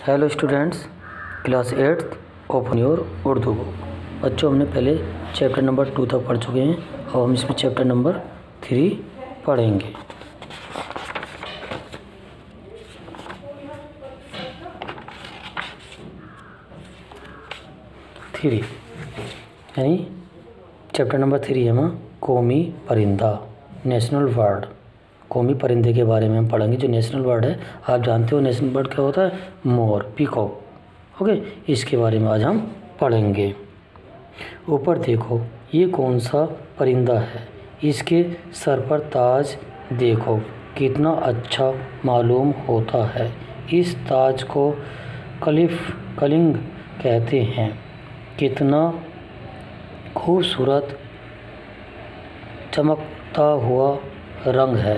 Hello students, class 8th open your Urdu book. बच्चों, हमने पहले चैप्टर नंबर 2 तक पढ़ चुके हैं। अब हम इसमें चैप्टर नंबर 3 पढ़ेंगे। थ्री यानी चैप्टर नंबर 3 है कौमी परिंदा, नेशनल बर्ड। कौमी परिंदे के बारे में हम पढ़ेंगे। जो नेशनल बर्ड है, आप जानते हो नेशनल बर्ड क्या होता है? मोर, पीकॉक। ओके, इसके बारे में आज हम पढ़ेंगे। ऊपर देखो, ये कौन सा परिंदा है? इसके सर पर ताज देखो, कितना अच्छा मालूम होता है। इस ताज को कलिंग कहते हैं। कितना खूबसूरत चमकता हुआ रंग है।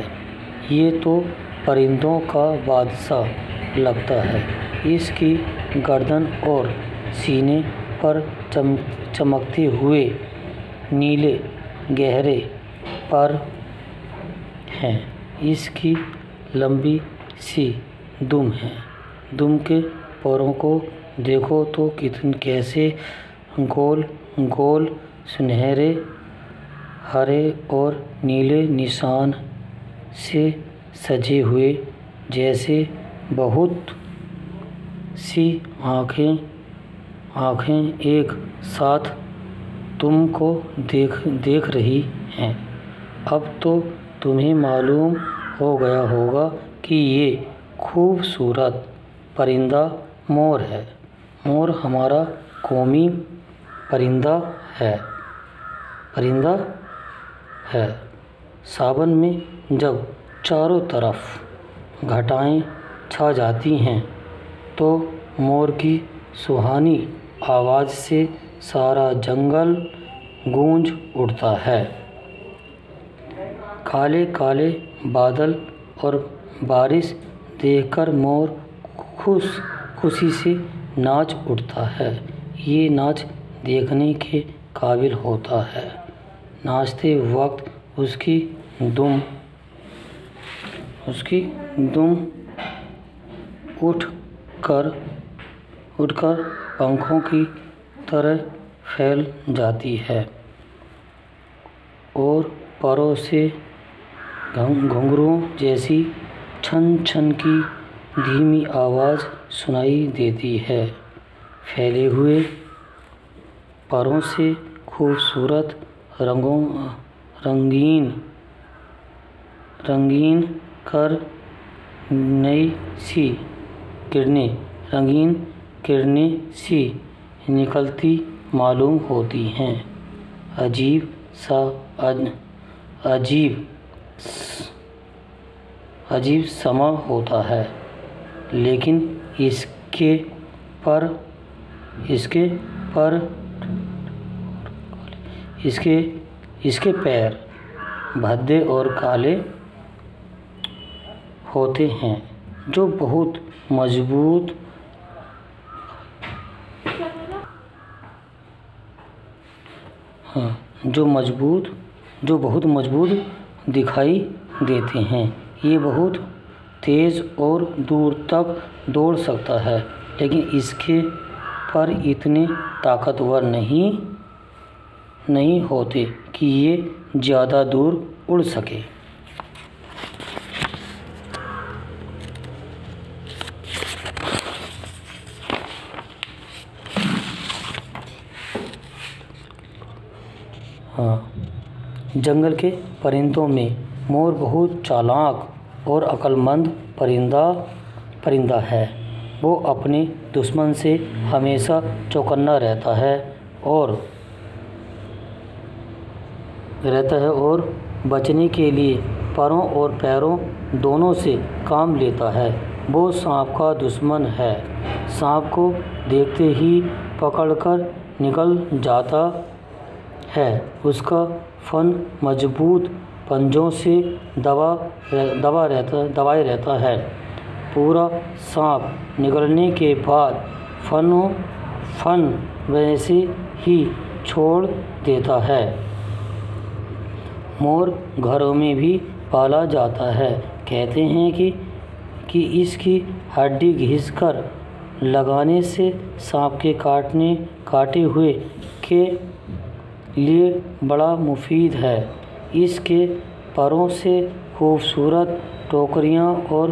ये तो परिंदों का बादशाह लगता है। इसकी गर्दन और सीने पर चमकते हुए नीले गहरे पर हैं। इसकी लंबी सी दुम है। दुम के पैरों को देखो तो कैसे गोल गोल सुनहरे हरे और नीले निशान से सजे हुए, जैसे बहुत सी आँखें एक साथ तुमको देख रही हैं। अब तो तुम्हें मालूम हो गया होगा कि ये खूबसूरत परिंदा मोर है। मोर हमारा कौमी परिंदा है। सावन में जब चारों तरफ घटाएं छा जाती हैं तो मोर की सुहानी आवाज़ से सारा जंगल गूंज उठता है। काले काले बादल और बारिश देखकर मोर खुशी से नाच उठता है। ये नाच देखने के काबिल होता है। नाचते वक्त उसकी दुम उठकर पंखों की तरह फैल जाती है और परों से घुंघरुओं जैसी छन छन की धीमी आवाज़ सुनाई देती है। फैले हुए परों से खूबसूरत रंगीन किरणें सी निकलती मालूम होती हैं। अजीब समा होता है, लेकिन इसके पैर भद्दे और काले होते हैं, जो बहुत मजबूत दिखाई देते हैं। ये बहुत तेज़ और दूर तक दौड़ सकता है, लेकिन इसके पर इतने ताकतवर नहीं होते कि ये ज़्यादा दूर उड़ सके। जंगल के परिंदों में मोर बहुत चालाक और अक्लमंद परिंदा है। वो अपने दुश्मन से हमेशा चौकन्ना रहता है और बचने के लिए परों और पैरों दोनों से काम लेता है। वो सांप का दुश्मन है। सांप को देखते ही पकड़कर निकल जाता है। उसका फन मजबूत पंजों से दबाए रहता है। पूरा सांप निकलने के बाद फन वैसे ही छोड़ देता है। मोर घरों में भी पाला जाता है। कहते हैं कि इसकी हड्डी घिसकर लगाने से सांप के काटे हुए के लिए बड़ा मुफीद है। इसके परों से खूबसूरत टोकरियाँ और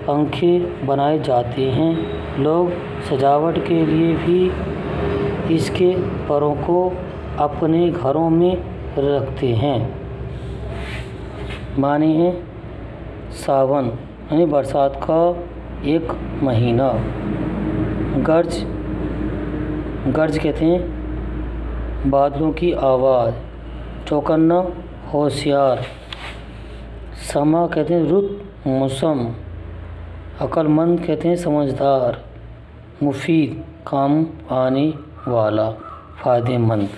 पंखे बनाए जाते हैं। लोग सजावट के लिए भी इसके परों को अपने घरों में रखते हैं। माने हैं सावन यानी बरसात का एक महीना। गर्ज कहते हैं बादलों की आवाज़। चौकन्ना होशियार। समा कहते हैं रुत मौसम। अक्लमंद कहते हैं समझदार। मुफीद काम आने वाला, फ़ायदेमंद।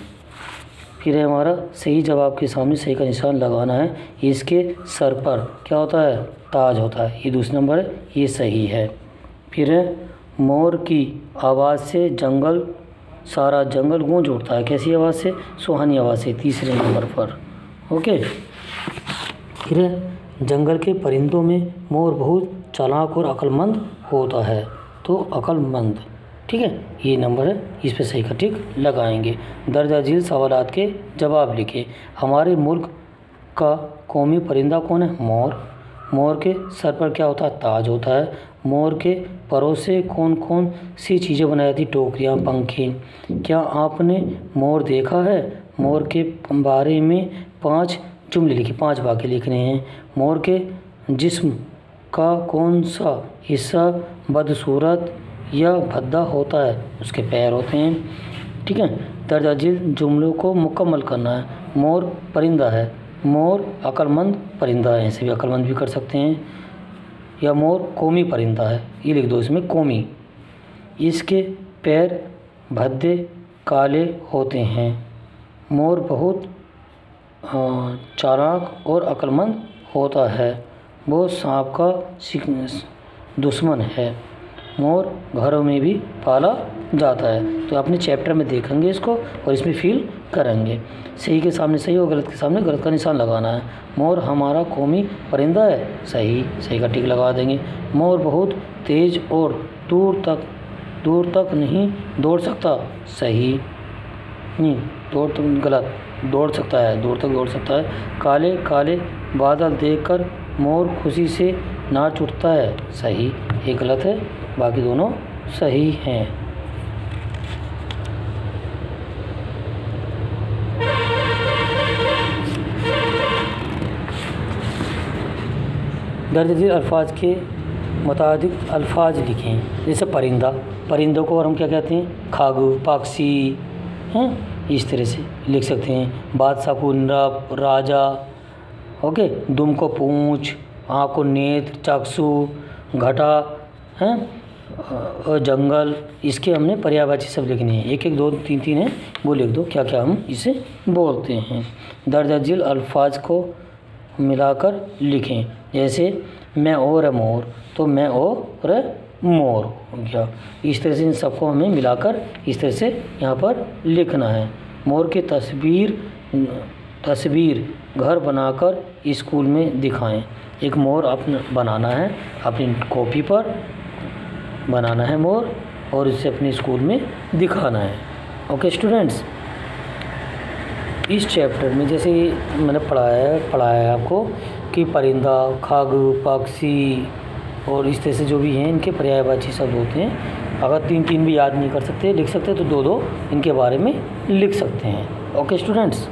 फिर है हमारा सही जवाब के सामने सही का निशान लगाना है। इसके सर पर क्या होता है? ताज होता है। ये दूसरा नंबर है, ये सही है। फिर है मोर की आवाज़ से सारा जंगल गूंज उठता है। कैसी आवाज़ से? सुहानी आवाज़ से, तीसरे नंबर पर। ओके। फिर है जंगल के परिंदों में मोर बहुत चालाक और अक्लमंद होता है, तो अक्लमंद। ठीक है, ये नंबर है, इस पे सही का टिक लगाएंगे। दर्जा झील सवालात के जवाब लिखें। हमारे मुल्क का कौमी परिंदा कौन है? मोर। मोर के सर पर क्या होता है? ताज होता है। मोर के परों से कौन कौन सी चीज़ें बनाई जाती? टोकरियाँ, पंखे। क्या आपने मोर देखा है? मोर के बारे में 5 जुमले लिखे, 5 वाक्य लिखने हैं। मोर के जिस्म का कौन सा हिस्सा बदसूरत या भद्दा होता है? उसके पैर होते हैं। ठीक है, दर्जा झील जुमलों को मुकम्मल करना है। मोर परिंदा है। मोर अक्लमंद परिंदा है, ऐसे भी अक्लमंद भी कर सकते हैं। या मोर कौमी परिंदा है, ये लिख दो इसमें कौमी। इसके पैर भद्दे काले होते हैं। मोर बहुत चालाक और अक्लमंद होता है। वो सांप का दुश्मन है। मोर घरों में भी पाला जाता है। तो अपने चैप्टर में देखेंगे इसको और इसमें फील करेंगे। सही के सामने सही और गलत के सामने गलत का निशान लगाना है। मोर हमारा कौमी परिंदा है, सही का टिक लगा देंगे। मोर बहुत तेज़ और दूर तक नहीं दौड़ सकता, सही। नहीं, गलत, दौड़ सकता है, दूर तक दौड़ सकता है। काले काले बादल देखकर मोर खुशी से नाच उठता है, सही। ये गलत है, बाकी दोनों सही हैं। दर्ज झील अल्फाज के मुताबिक अल्फाज लिखें। जैसे परिंदों को और हम क्या कहते हैं? खागू, पक्षी हैं, इस तरह से लिख सकते हैं। बादशाह को नृप, राजा। ओके। दुम को पूंछ, आँख को नेत्र, चक्षु, घटा हैं, और जंगल। इसके हमने पर्यायवाची सब लिखने हैं। 1 1 2 3 3 है, वो लिख दो क्या क्या हम इसे बोलते हैं। दर्ज झील अल्फाज को मिलाकर लिखें। जैसे मैं और मोर, तो मैं और मोर हो गया। इस तरह से इन सबको हमें मिलाकर इस तरह से यहाँ पर लिखना है। मोर की तस्वीर घर बनाकर स्कूल में दिखाएं। एक मोर अपना बनाना है, अपनी कॉपी पर बनाना है मोर, और इसे अपने स्कूल में दिखाना है। ओके स्टूडेंट्स, इस चैप्टर में जैसे मैंने पढ़ाया है आपको कि परिंदा, खागु, पक्षी और इस तरह से जो भी हैं इनके पर्यायवाची शब्द होते हैं। अगर 3 भी याद नहीं कर सकते, लिख सकते तो 2 इनके बारे में लिख सकते हैं। Okay students.